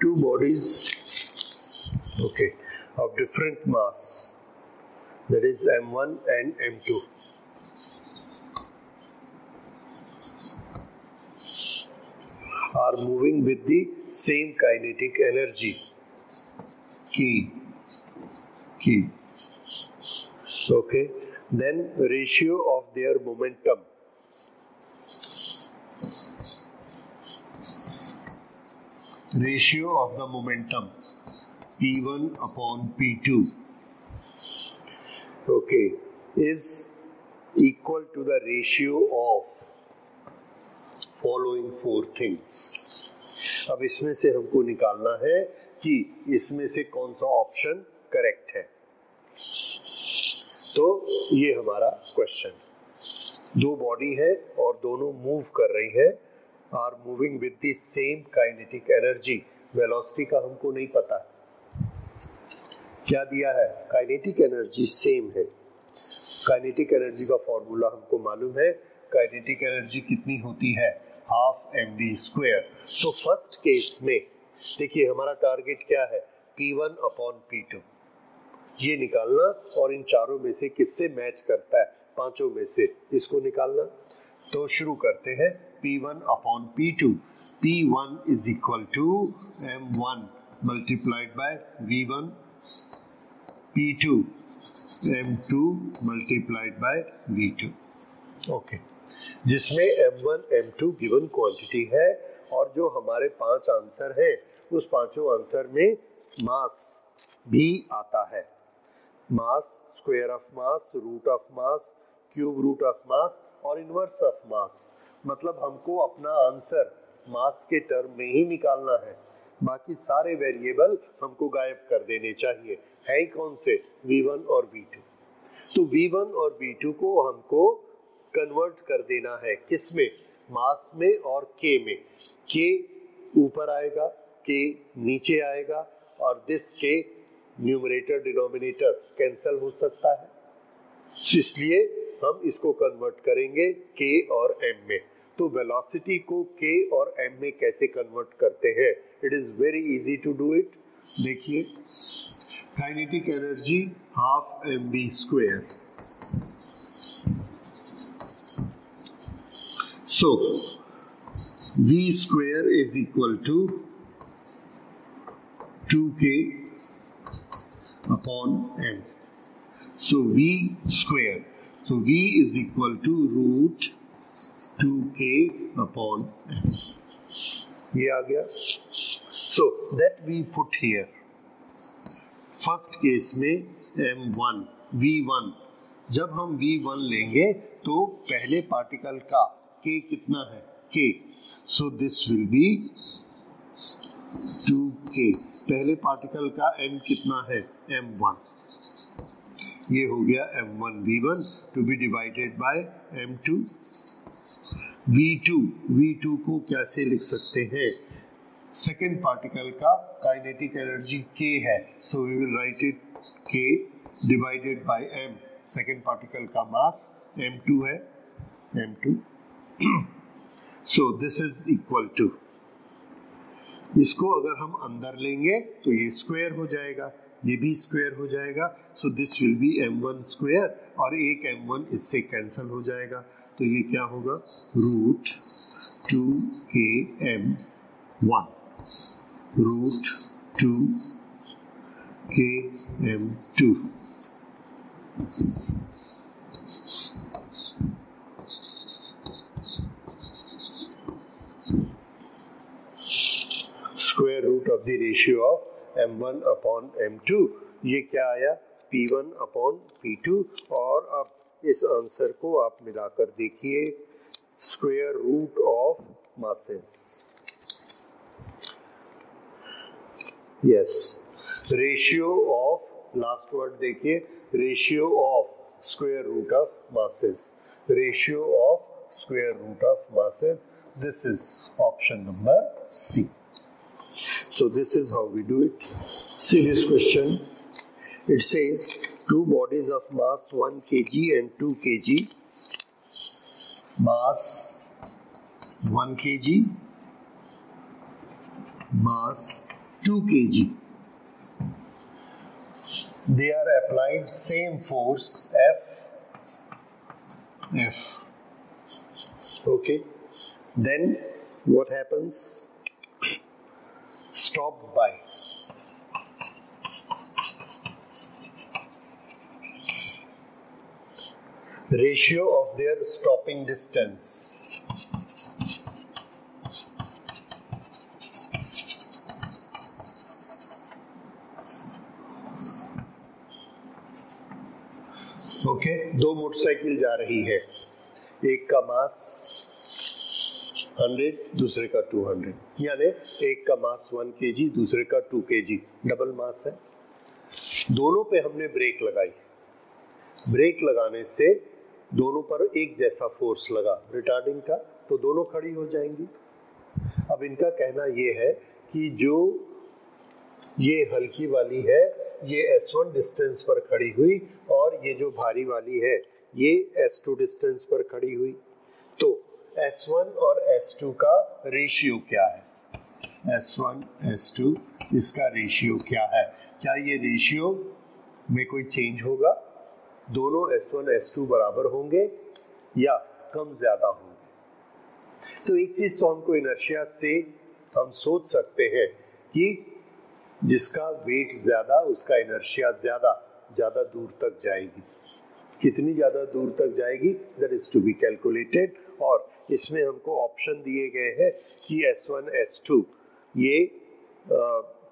two bodies, okay, of different mass, that is m1 and m2, are moving with the same kinetic energy K. Okay, then ratio of their momentum P1 upon P2, okay, is equal to the ratio of following four things. अब इसमें से हमको निकालना है कि इसमें से कौन सा ऑप्शन करेक्ट है. तो ये हमारा क्वेश्चन. दो बॉडी है और दोनों मूव कर रही है, are moving with the same kinetic energy. Velocity का हमको नहीं पता, क्या दिया है, काइनेटिक एनर्जी सेम है. काइनेटिक एनर्जी का फॉर्मूला हमको मालूम है. काइनेटिक एनर्जी कितनी होती है, हाफ mv². तो फर्स्ट केस में देखिए हमारा टारगेट क्या है, P1 अपॉन P2 ये निकालना, और इन चारों में से किससे मैच करता है, पांचों में से इसको निकालना. तो शुरू करते हैं. P1 upon P2, P1 is equal to m1 multiplied by V1, P2 m2 multiplied by V2. Okay, जिसमें m1 m2 गिवन क्वांटिटी है, और जो हमारे पांच आंसर हैं उस पांचों आंसर में मास भी आता है. Mass, square of mass, root of mass, cube root of mass और इनवर्स ऑफ मास. मतलब हमको अपना आंसर मास के टर्म में ही निकालना है, बाकी सारे वेरिएबल हमको गायब कर देने चाहिए. है ही कौन से, V1 और V2. तो V1 और V2 को हमको कन्वर्ट कर देना है किसमें, मास में और K में. K ऊपर आएगा, K नीचे आएगा, और this K numerator denominator cancel हो सकता है, इसलिए हम इसको कन्वर्ट करेंगे K और M में. तो वेलोसिटी को K और M में कैसे कन्वर्ट करते हैं, it is very easy to do it. देखिए, kinetic energy half mv². So v² is equal to 2k upon m. So v², so v is equal to root 2k upon m. ये आ गया. So that we put here. First case में m1 v1, जब हम v1 लेंगे तो पहले particle का k कितना है, k. So this will be 2k. पहले पार्टिकल का m कितना है, m1. ये हो गया m1 v1 to be divided bye m2 v2 को कैसे लिख सकते हैं, सेकेंड पार्टिकल का काइनेटिक एनर्जी k है, so we will write it k divided by m. Second particle का मास m2 है, m2. So this is equal to, इसको अगर हम अंदर लेंगे तो ये स्क्वायर हो जाएगा, ये भी स्क्वायर हो जाएगा. So this will be m1², और एक m1 इससे कैंसिल हो जाएगा. तो ये क्या होगा, root 2km1 root 2km2. Square root of the ratio of m1 upon m2. ये क्या आया, P1 अपॉन P2. और अब इस आंसर को आप मिलाकर देखिए, square root of masses. Yes, ratio of, last word देखिए, ratio of square root of masses. Ratio of square root of masses. This is option number C. So this is how we do it. See this question. It says two bodies of mass 1 kg and 2 kg. Mass 1 kg. Mass 2 kg. They are applied same force F. Okay. Then what happens? Stopped by ratio of their stopping distance. Okay, दो motorcycle जा रही है, एक का मास 100, दूसरे का 200, यानी एक का मास 1 kg, दूसरे का 2 kg, डबल मास है। दोनों पे हमने ब्रेक लगाई, ब्रेक लगाने से दोनों पर एक जैसा फोर्स लगा रिटार्डिंग का, तो दोनों खड़ी हो जाएंगी। अब इनका कहना ये है कि जो ये हल्की वाली है ये S1 डिस्टेंस पर खड़ी हुई और ये जो भारी वाली है ये S2 डिस्टेंस पर खड़ी हुई, तो S1 और S2 का रेशियो क्या है? S1 S2 इसका रेशियो क्या है? क्या ये रेशियो में कोई चेंज होगा? दोनों S1 S2 बराबर होंगे या कम ज्यादा होंगे? तो एक चीज तो हमको इनर्शिया से हम सोच सकते हैं कि जिसका वेट ज्यादा उसका इनर्शिया ज्यादा दूर तक जाएगी। कितनी ज्यादा दूर तक जाएगी that is to be calculated, और इसमें हमको ऑप्शन दिए गए हैं कि S1 S2 ये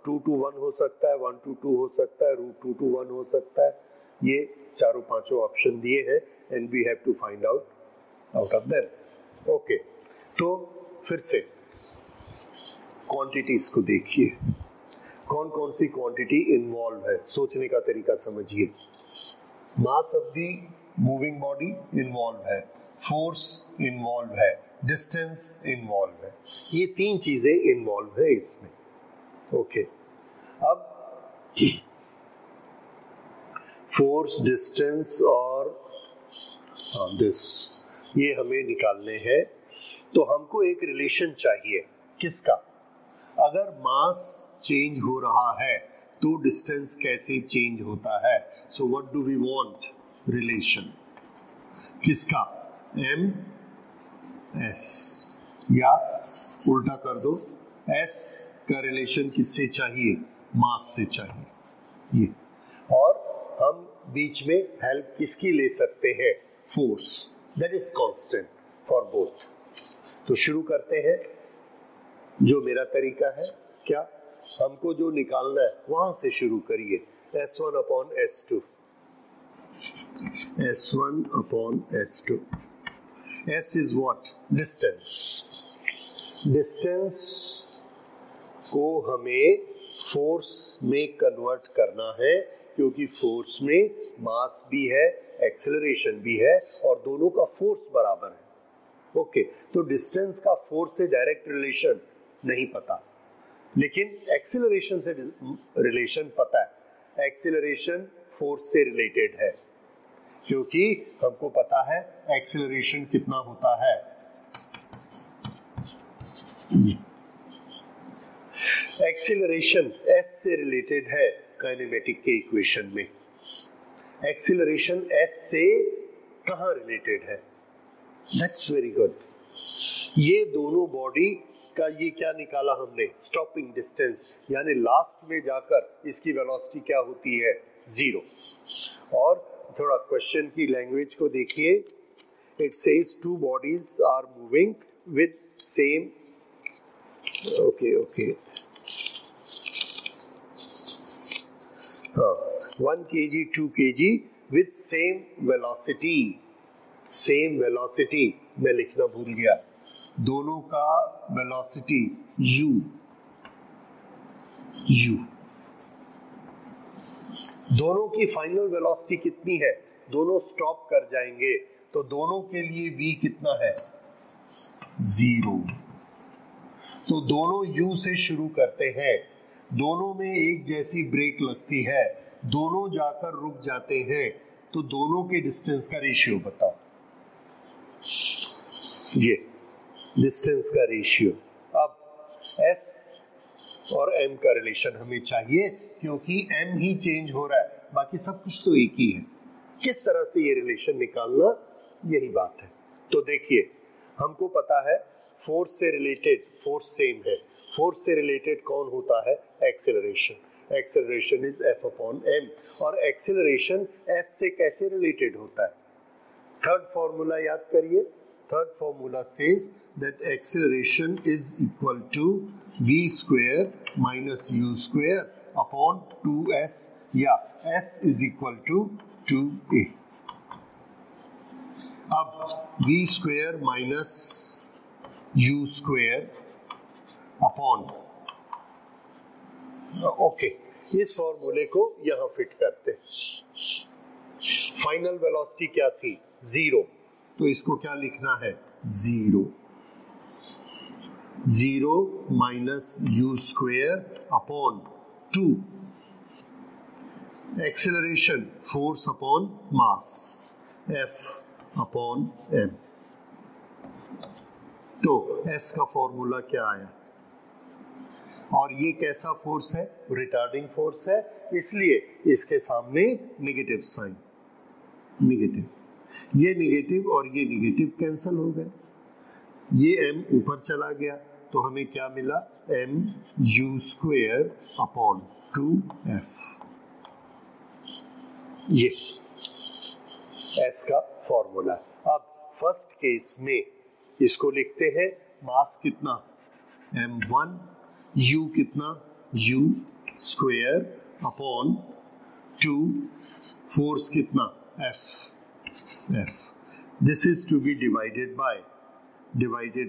2 to 1 हो सकता है, 1 to 2 हो सकता है, √2 to 1 हो सकता है। ये चारों पांचों ऑप्शन दिए हैं and we have to find out of them. Okay, तो फिर से क्वांटिटीज को देखिए, कौन कौन सी क्वांटिटी इन्वॉल्व है, सोचने का तरीका समझिए। Mass of the moving body involve है, फोर्स इन्वॉल्व है, डिस्टेंस इन्वॉल्व है, ये तीन चीजें इन्वॉल्व है इसमें। ओके, अब फोर्स, डिस्टेंस और दिस ये हमें निकालने हैं, तो हमको एक रिलेशन चाहिए। किसका? अगर मास चेंज हो रहा है तो डिस्टेंस कैसे चेंज होता है? So what do we want? Relation किसका? M S, या उल्टा कर दो, S का रिलेशन किससे चाहिए? मास से चाहिए ये, और हम बीच में हेल्प किसकी ले सकते हैं? Force, that is constant for both. तो शुरू करते हैं, जो मेरा तरीका है, क्या हमको जो निकालना है वहां से शुरू करिए। S1 upon S2, S1 upon S2, S is what? Distance. Distance को हमें फोर्स में कन्वर्ट करना है, क्योंकि फोर्स में मास भी है, एक्सेलरेशन भी है, और दोनों का फोर्स बराबर है। ओके, तो डिस्टेंस का फोर्स से डायरेक्ट रिलेशन नहीं पता, लेकिन एक्सेलरेशन से रिलेशन पता है। एक्सेलरेशन फोर्स से रिलेटेड है, क्योंकि हमको पता है एक्सेलरेशन कितना होता है। एक्सेलरेशन S से रिलेटेड है काइनेमेटिक के इक्वेशन में। एक्सेलरेशन S से कहां रिलेटेड है? That's very good. ये दोनों बॉडी का ये क्या निकाला हमने? स्टॉपिंग डिस्टेंस, यानी लास्ट में जाकर इसकी वेलोसिटी क्या होती है? 0। और थोड़ा क्वेश्चन की लैंग्वेज को देखिए, it says two bodies are moving with same, okay हाँ, 1 kg 2 kg with same velocity. Same velocity मैं लिखना भूल गया, दोनों का वेलोसिटी u, दोनों की फाइनल वेलोसिटी कितनी है? दोनों स्टॉप कर जाएंगे, तो दोनों के लिए v कितना है? 0। तो दोनों u से शुरू करते हैं, दोनों में एक जैसी ब्रेक लगती है, दोनों जाकर रुक जाते हैं, तो दोनों के डिस्टेंस का रेशियो बताओ। ये डिस्टेंस का रेशियो। अब S और m का रिलेशन हमें चाहिए क्योंकि m ही चेंज हो रहा है, बाकी सब कुछ तो एक ही है। किस तरह से ये रिलेशन निकालना, यही बात है। तो देखिए, हमको पता है फोर्स से रिलेटेड, फोर्स सेम है, फोर्स से रिलेटेड कौन होता है, acceleration. Acceleration is F upon m, और एक्सेलरेशन s से कैसे रिलेटेड होता है, थर्ड फॉर्मूला याद करिए। Third formula says that acceleration is equal to v square minus u square upon 2s, या s is equal to 2a। अब v square minus u square upon, okay, इस फॉर्मूले को यहां फिट करते हैं। फाइनल वेलोसिटी क्या थी, 0, तो इसको क्या लिखना है, 0 minus u square upon 2, acceleration force upon mass, F upon m। तो S का फॉर्मूला क्या आया, और ये कैसा फोर्स है, रिटार्डिंग फोर्स है, इसलिए इसके सामने नेगेटिव साइन, नेगेटिव, ये नेगेटिव और ये नेगेटिव कैंसिल हो गए, ये m ऊपर चला गया, तो हमें क्या मिला, m u square upon 2f। ये S का फॉर्मूला। अब फर्स्ट केस में इसको लिखते हैं, मास कितना, m1, u कितना, u स्क्वायर अपॉन 2, फोर्स कितना, F। This is to be divided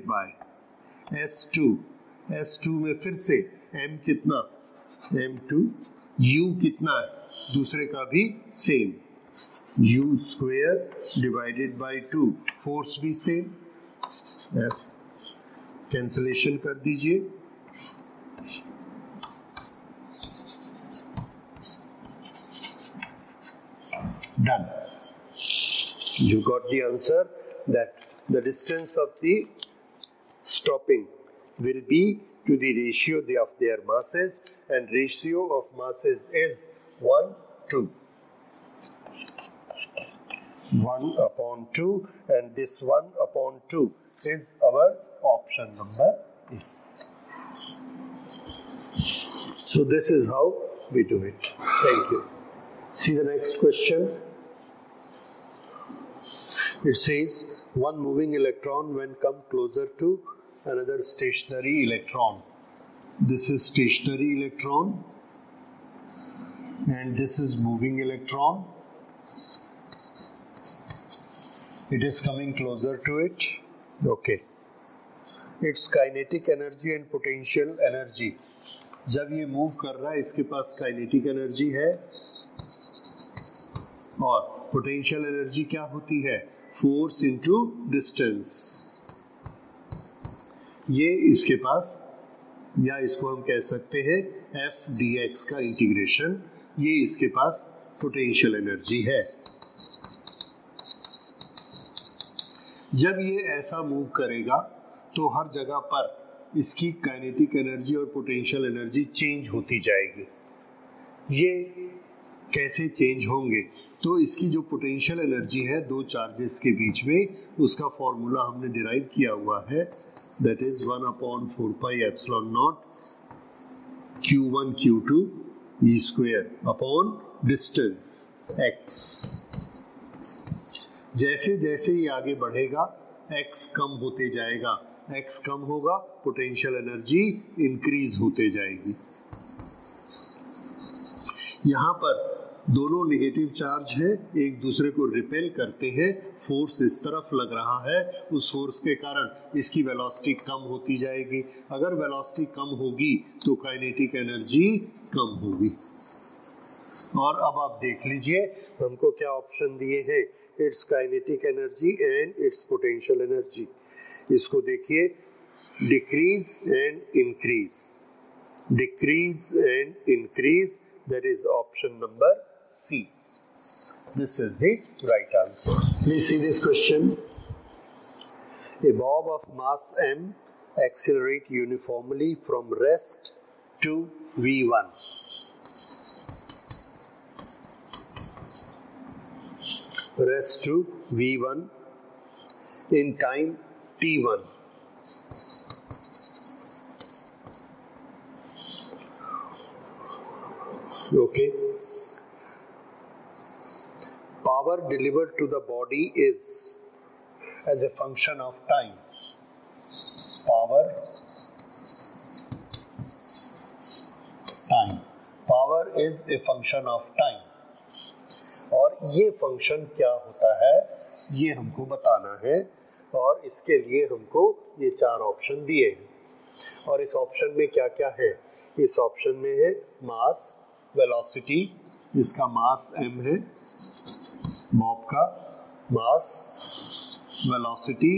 by S2 में फिर से m कितना, m2, u कितना है, दूसरे का भी same, u square divided by 2, force भी सेम, F। कैंसलेशन कर दीजिए, done. You got the answer that the distance of the stopping will be to the ratio of their masses, and ratio of masses is 1:2, 1/2, and this 1/2 is our option number A. So this is how we do it. Thank you. See the next question. It says one moving electron when come closer to another stationary electron. This is stationary electron and this is moving electron. It is coming closer to it. Okay. Its kinetic energy and potential energy. जब ये move कर रहा है इसके पास kinetic energy है और potential energy क्या होती है, फोर्स इनटू डिस्टेंस। ये इसके पास, या इसको हम कह सकते हैं एफ डी एक्स का इंटीग्रेशन, ये इसके पास पोटेंशियल एनर्जी है। जब ये ऐसा मूव करेगा तो हर जगह पर इसकी काइनेटिक एनर्जी और पोटेंशियल एनर्जी चेंज होती जाएगी। ये कैसे चेंज होंगे, तो इसकी जो पोटेंशियल एनर्जी है दो चार्जेस के बीच में, उसका फॉर्मूला हमने डिराइव किया हुआ है, that is 1/4πε0 q1 q2 e square upon distance x। जैसे जैसे ये आगे बढ़ेगा x कम होते जाएगा, x कम होगा, पोटेंशियल एनर्जी इंक्रीज होते जाएगी। यहाँ पर दोनों नेगेटिव चार्ज है, एक दूसरे को रिपेल करते हैं, फोर्स इस तरफ लग रहा है, उस फोर्स के कारण इसकी वेलोसिटी कम होती जाएगी। अगर वेलोसिटी कम होगी तो काइनेटिक एनर्जी कम होगी। और अब आप देख लीजिए हमको क्या ऑप्शन दिए हैं, it's kinetic energy and it's potential energy. इसको देखिए, decrease and increase, decrease and increase, that is option number C. This is the right answer. Please see this question. A bob of mass m accelerate uniformly from rest to V1. Rest to V1 in time T1. Okay. Power delivered to the body is as a function of time. Power, time. Power is a function of time. और ये function क्या होता है ये हमको बताना है, और इसके लिए हमको ये 4 ऑप्शन दिए हैं। और इस ऑप्शन में क्या क्या है? इस ऑप्शन में है मास, वेलोसिटी, इसका मास m है, बॉब का मास, वेलोसिटी,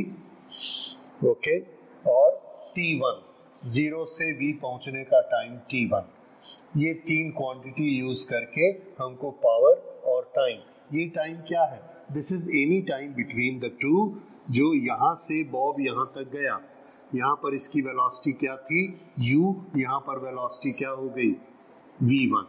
ओके, और t1, 0 से v पहुंचने का टाइम t1। ये 3 क्वांटिटी यूज करके हमको पावर और टाइम, ये टाइम क्या है? This is any time between the two. जो यहाँ से बॉब यहाँ तक गया, यहाँ पर इसकी वेलोसिटी क्या थी? u, यहाँ पर वेलोसिटी क्या हो गई? v1।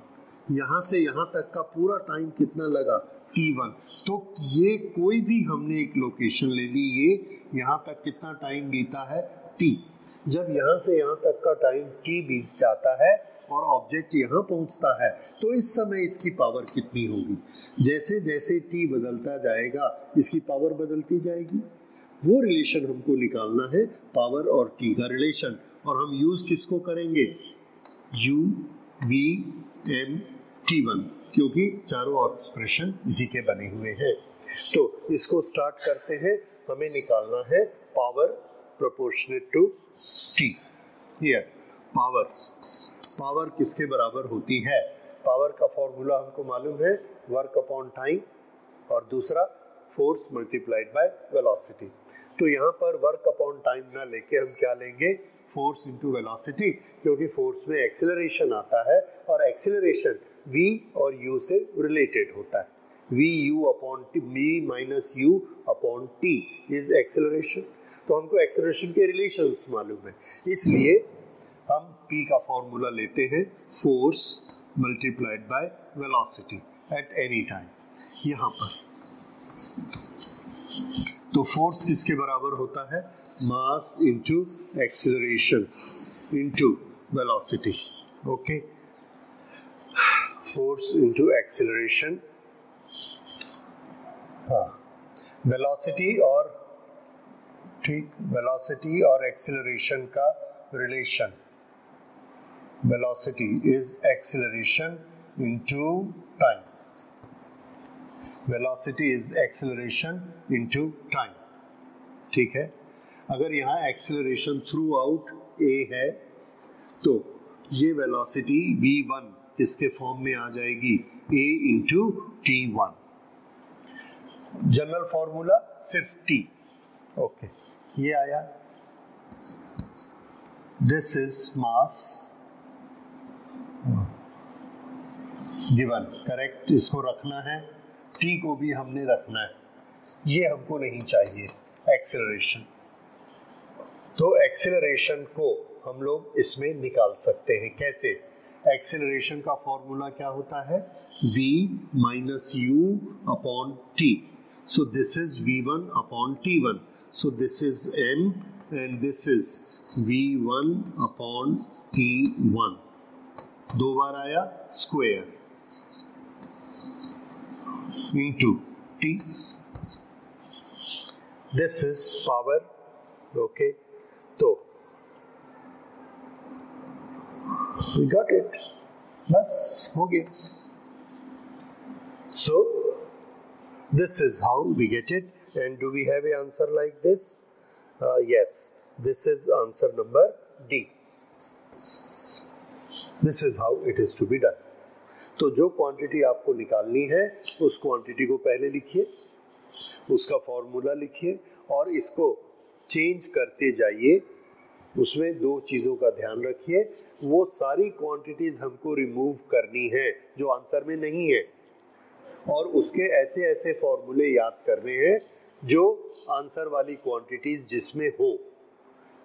यहाँ से यहाँ तक का पूरा टाइम कितना लगा? t1। तो ये कोई भी हमने एक लोकेशन ले ली, ये यहाँ तक कितना टाइम बीता है? t। जब यहाँ से यहाँ तक का टाइम t बीत जाता है और ऑब्जेक्ट यहाँ पहुँचता है, तो इस समय इसकी पावर कितनी होगी? जैसे जैसे t बदलता जाएगा इसकी पावर बदलती जाएगी। वो रिलेशन हमको निकालना है, पावर और t का रिलेशन, और हम यूज किसको करेंगे? u, v, m, t1, क्योंकि चारों एक्सप्रेशन इसी के बने हुए हैं। तो इसको स्टार्ट करते हैं। हमें निकालना है power proportionate to t। Here power, power किसके बराबर होती है? पावर का फॉर्मूला हमको मालूम है, वर्क अपॉन टाइम, और दूसरा फोर्स मल्टीप्लाइड बाय वेलोसिटी। तो यहाँ पर वर्क अपॉन टाइम ना लेके हम क्या लेंगे? फोर्स इनटू वेलोसिटी, क्योंकि फोर्स में एक्सेलरेशन आता है और एक्सेलरेशन v और u से रिलेटेड होता है। v upon minus u upon t is acceleration. तो हमको एक्सेलरेशन के रिलेशंस मालूम है, इसलिए हम p का फॉर्मूला लेते हैं, force multiplied by velocity at any time. यहाँ पर तो फोर्स किसके बराबर होता है? Mass into acceleration into velocity. Okay, force into acceleration, हाँ, वेलोसिटी और, ठीक, वेलोसिटी और एक्सेलरेशन का relation, velocity is acceleration into time, velocity is acceleration into time। ठीक है, अगर यहाँ acceleration throughout a है तो ये velocity v1 किसके फॉर्म में आ जाएगी? a into t1। General formula सिर्फ t। ओके, ये आया। This is mass given, correct, इसको रखना है, t को भी हमने रखना है, ये हमको नहीं चाहिए एक्सेलरेशन। तो एक्सेलरेशन को हम लोग इसमें निकाल सकते हैं। कैसे? एक्सेलरेशन का फॉर्मूला क्या होता है? v minus u upon t। So this is v1 upon t1, so this is m and this is v1 upon t1। 2 बार आया, square into t। This is power। Okay, तो we got it, बस हो गया। So this is how we get it, and do we have an answer like this? Yes, this is answer number D। This is how it is to be done। तो जो quantity आपको निकालनी है उस quantity को पहले लिखिए, उसका फॉर्मूला लिखिए, और इसको चेंज करते जाइए। उसमें 2 चीज़ों का ध्यान रखिए, वो सारी क्वांटिटीज हमको रिमूव करनी है जो आंसर में नहीं है, और उसके ऐसे ऐसे फॉर्मूले याद करने हैं जो आंसर वाली क्वांटिटीज जिसमें हो।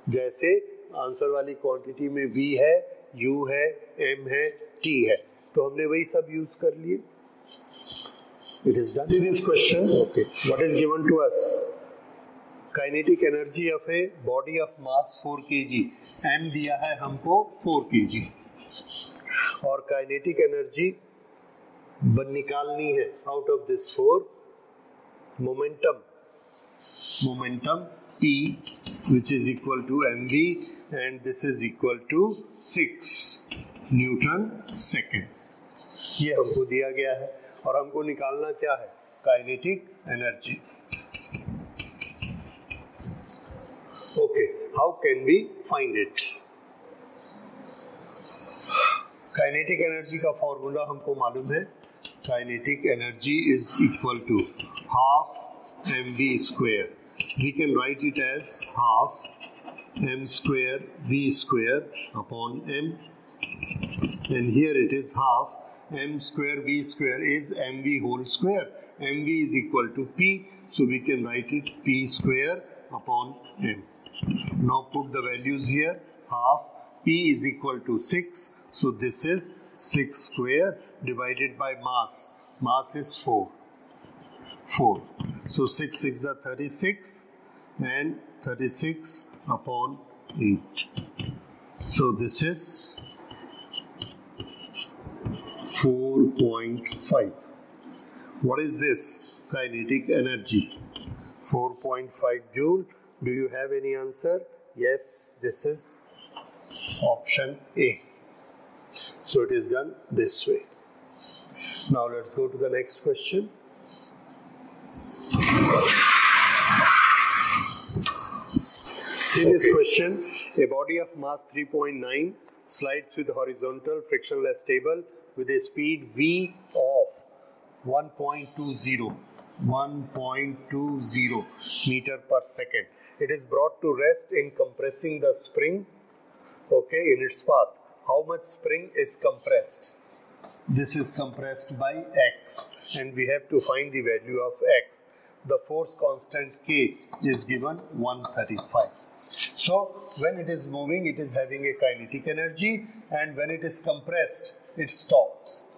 जैसे आंसर वाली क्वांटिटी में v है, U है, M है, T है, तो हमने वही सब यूज कर लिए. It is done. See this question. Okay. What is given to us? Kinetic energy of a body of mass 4 kg. M दिया है हमको 4 kg. और kinetic energy निकालनी है out of this 4. Momentum P, which is equal to mv, and this is equal to 6 Newton second. ये हमको दिया गया है और हमको निकालना क्या है? Kinetic energy. Okay, how can we find it? Kinetic energy का फॉर्मूला हमको मालूम है. Kinetic energy is equal to half mv square. We can write it as half m square v square upon m, and here it is half m square v square is mv whole square. Mv is equal to p, so we can write it p square upon m. Now put the values here. Half p is equal to 6, so this is 6 square divided by mass. Mass is 4. So 6 6 are 36 and 36 upon 8. So this is 4.5. What is this? Kinetic energy. 4.5 joule. Do you have any answer? Yes, this is option A. So it is done this way. Now let's go to the next question. See this question. A body of mass 3.9 slides with horizontal frictionless table with a speed v of 1.20 meter per second. It is brought to rest in compressing the spring, okay, in its path. How much spring is compressed? This is compressed by x, and we have to find the value of x. The force constant K is given 135. So when it is moving, it is having a kinetic energy, and when it is compressed, it stops.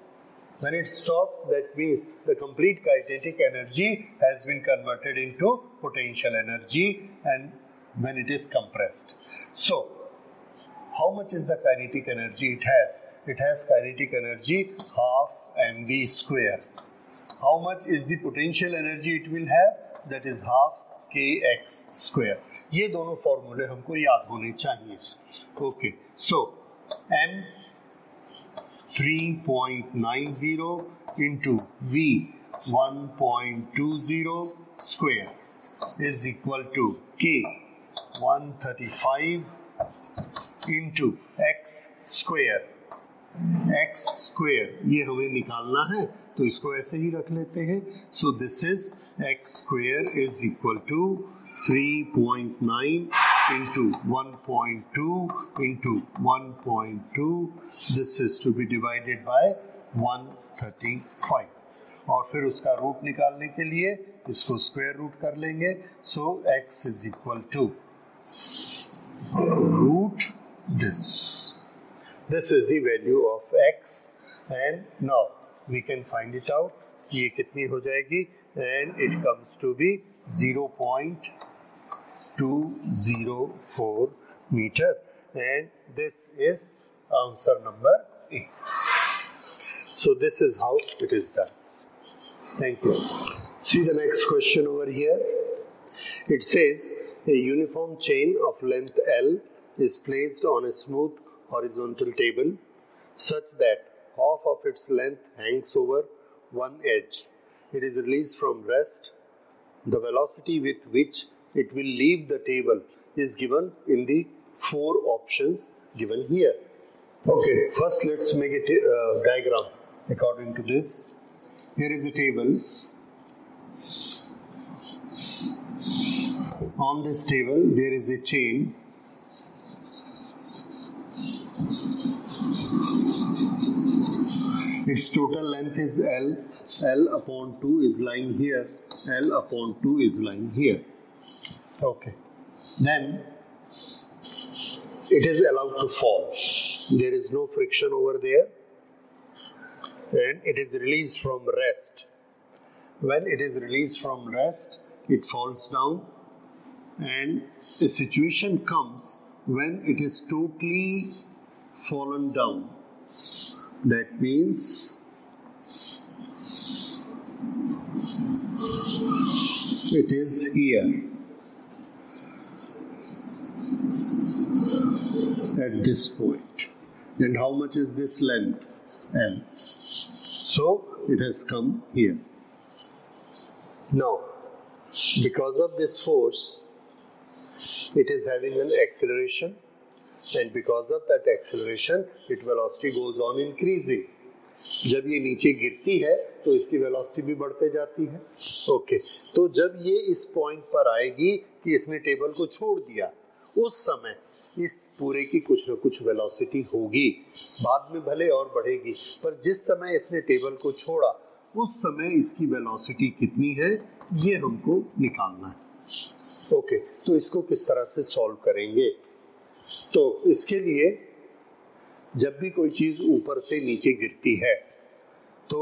When it stops, that means the complete kinetic energy has been converted into potential energy, and when it is compressed. So how much is the kinetic energy it has? It has kinetic energy half mv square. How much is the potential energy it will have? That is half kx square. ये दोनों फॉर्मूले हमको याद होने चाहिए. Okay, so m 3.90 into v 1.20 square is equal to k 135 into x square. x square ये हमें निकालना है, तो इसको ऐसे ही रख लेते हैं. सो this is x square is equal to 3.9 into 1.2 into 1.2. This is to be divided by 135. और फिर उसका रूट निकालने के लिए इसको स्क्वायर रूट कर लेंगे. सो x is equal to root this. This is the value of x, and now we can find it out. ये कितनी हो जाएगी? And it comes to be 0.204 meter, and this is answer number A. So this is how it is done. Thank you. See the next question over here. It says a uniform chain of length L is placed on a smooth horizontal table such that half of its length hangs over one edge. It is released from rest. The velocity with which it will leave the table is given in the 4 options given here. Okay, first let's make a diagram according to this. Here is a table. On this table there is a chain. Its total length is L. L upon 2 is lying here. L upon 2 is lying here. Okay. Then it is allowed to fall. There is no friction over there, and it is released from rest. When it is released from rest, it falls down, and a situation comes when it is totally fallen down. That means it is here at this point. And how much is this length? L. So it has come here. Now, because of this force, it is having an acceleration, and because of that acceleration, its velocity goes on increasing. जब ये नीचे गिरती है तो इसकी velocity भी बढ़ते जाती है. ओके, तो जब ये इस पॉइंट पर आएगी कि इसने टेबल को छोड़ दिया, उस समय इस पूरे की कुछ न कुछ वेलोसिटी होगी. बाद में भले और बढ़ेगी, पर जिस समय इसने टेबल को छोड़ा उस समय इसकी वेलोसिटी कितनी है ये हमको निकालना है. ओके, तो इसको किस तरह से सॉल्व करेंगे? तो इसके लिए जब भी कोई चीज ऊपर से नीचे गिरती है तो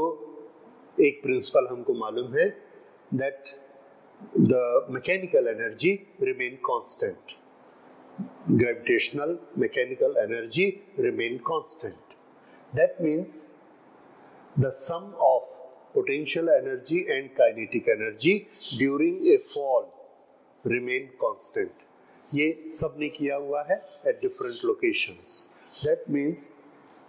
एक प्रिंसिपल हमको मालूम है, that the mechanical energy remain constant. Gravitational mechanical energy remain constant. That means the sum of potential energy and kinetic energy during a fall remain constant. ये सबने किया हुआ है at different locations. That means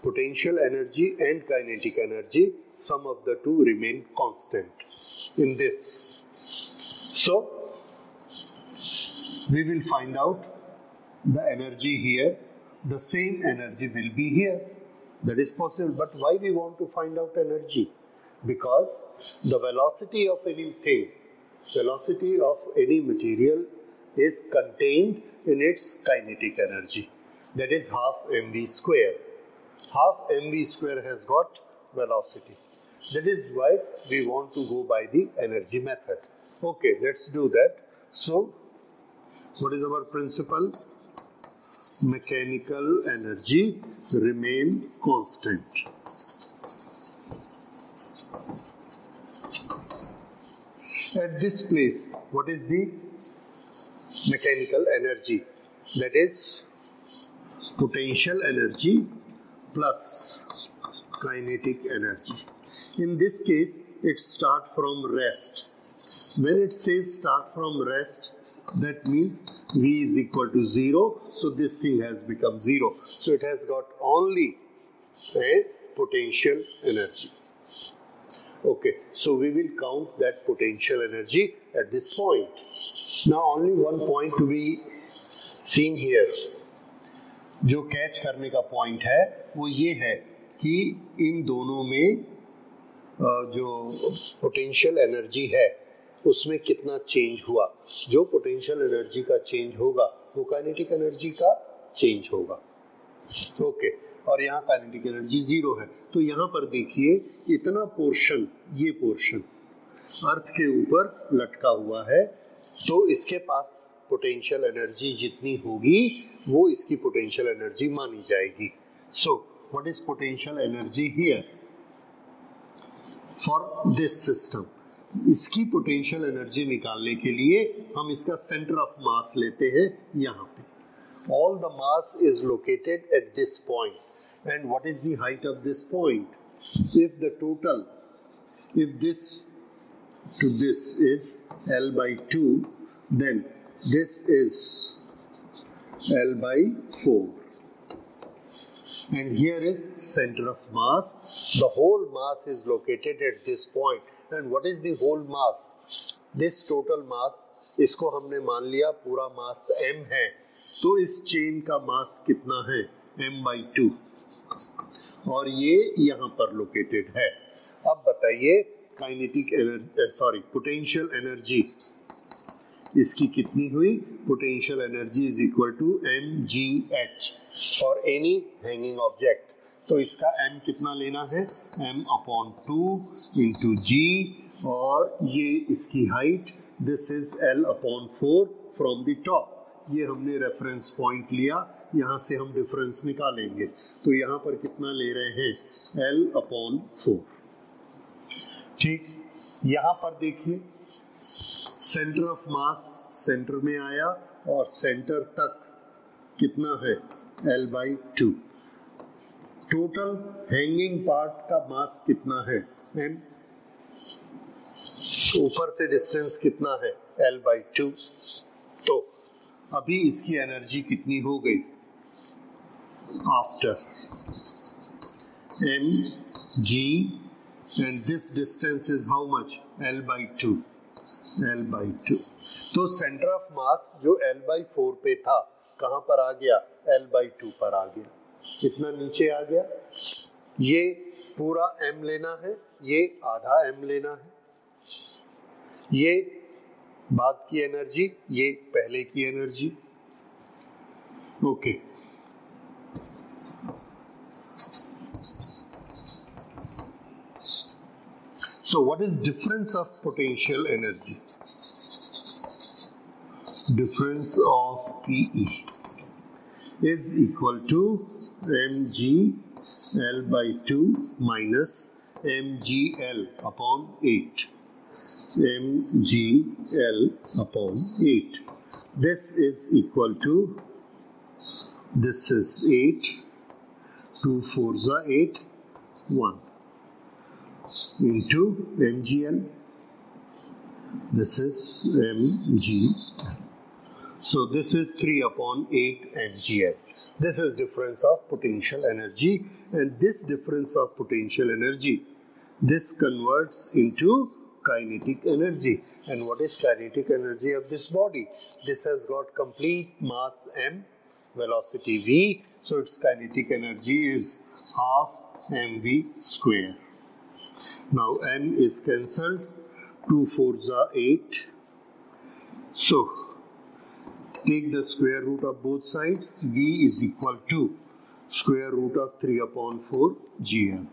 potential energy and kinetic energy, sum of the two remain constant in this. So we will find out the energy here. The same energy will be here. That is possible. But why we want to find out energy? Because the velocity of anything, velocity of any material is contained in its kinetic energy. That is half mv square. Half mv square has got velocity. That is why we want to go by the energy method. Okay, let's do that. So, what is our principle? Mechanical energy remain constant. At this place, what is the mechanical energy? That is potential energy plus kinetic energy. In this case, it starts from rest. When it says start from rest, that means V is equal to 0. So this thing has become 0. So it has got only a potential energy. Okay, so we will count that potential energy at this point. Now only one point to be seen here. जो catch करने का point है वो ये है कि इन दोनों में जो पोटेंशियल एनर्जी है उसमें कितना चेंज हुआ. जो पोटेंशियल एनर्जी का चेंज होगा वो काइनेटिक एनर्जी का चेंज होगा. ओके, और यहाँ काइनेटिक एनर्जी 0 है. तो यहाँ पर देखिए इतना पोर्शन, ये पोर्शन अर्थ के ऊपर लटका हुआ है, तो इसके पास पोटेंशियल एनर्जी जितनी होगी वो इसकी पोटेंशियल एनर्जी मानी जाएगी. So what is potential energy here for this system? इसकी पोटेंशियल एनर्जी निकालने के लिए हम इसका सेंटर ऑफ मास लेते हैं यहाँ पे. All the mass is located at this point. And what is the height of this point? If the total, if this to this is L by 2, then this is L by 4. And here is center of mass. The whole mass is located at this point. And what is the whole mass? This total mass, इसको हमने मान लिया पूरा मास m है. तो इस chain का मास कितना है? m by 2. और ये यहाँ पर लोकेटेड है. अब बताइए काइनेटिक एनर्जी, पोटेंशियल एनर्जी इसकी कितनी हुई? Potential energy is equal to mgh for any hanging object. तो इसका m कितना लेना है? m/2 इंटू g, और ये इसकी height, this is L/4 from the top. ये हमने रेफरेंस पॉइंट लिया, यहाँ से हम डिफरेंस निकालेंगे। तो यहाँ पर कितना ले रहे हैं, L/4। ठीक, यहाँ पर देखिए सेंटर ऑफ मास सेंटर में आया और सेंटर तक कितना है, L/2। टोटल हैंगिंग पार्ट का मास कितना है, m। ऊपर से डिस्टेंस कितना है, L/2। तो अभी इसकी एनर्जी कितनी हो गई, after mg and this distance is how much, L/2। तो सेंटर ऑफ मास जो L/4 पे था कहां पर आ गया, L/2 पर आ गया। कितना नीचे आ गया, ये पूरा m लेना है, ये आधा m लेना है, ये बाद की एनर्जी, ये पहले की energy. Okay, so what is difference of potential energy? Difference of PE is equal to mg L/2 minus mgl upon 8. mgl upon 8. This is equal to, this is 8, 2 4s are 8, 1 into mgl. This is mgl. So this is 3 upon 8 mgl. This is difference of potential energy, and this difference of potential energy, this converts into kinetic energy. And what is kinetic energy of this body? This has got complete mass m, velocity v, so its kinetic energy is half mv square. Now m is cancelled, 2 4s are 8, so take the square root of both sides. V is equal to square root of 3 upon 4 gm.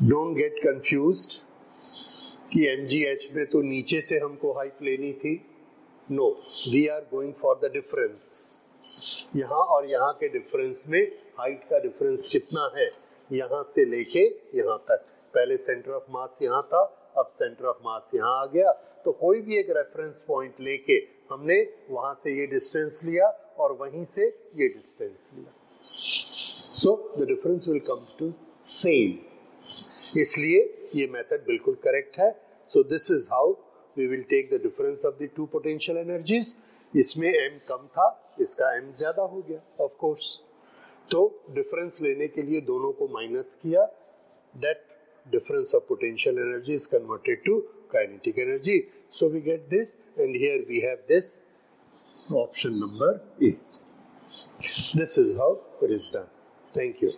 Don't get confused कि mgh में तो नीचे से हमको height लेनी थी। No, we are going for the difference. यहाँ और यहाँ के डिफरेंस में हाइट का डिफरेंस कितना है, यहाँ से लेके यहाँ तक। पहले सेंटर ऑफ मास यहाँ था, अब सेंटर ऑफ मास यहाँ आ गया, तो कोई भी एक रेफरेंस पॉइंट लेके हमने वहां से ये डिस्टेंस लिया और वहीं से ये डिस्टेंस लिया। So the difference will come to same, इसलिए ये मेथड बिल्कुल करेक्ट है। So this is how we will take the difference of the two potential energies. इसमें m कम था, इसका m ज्यादा हो गया ऑफ कोर्स, तो डिफरेंस लेने के लिए दोनों को माइनस किया, that difference of potential energy is converted to kinetic energy. So we get this, and here we have this option number A. This is how it is done. Thank you.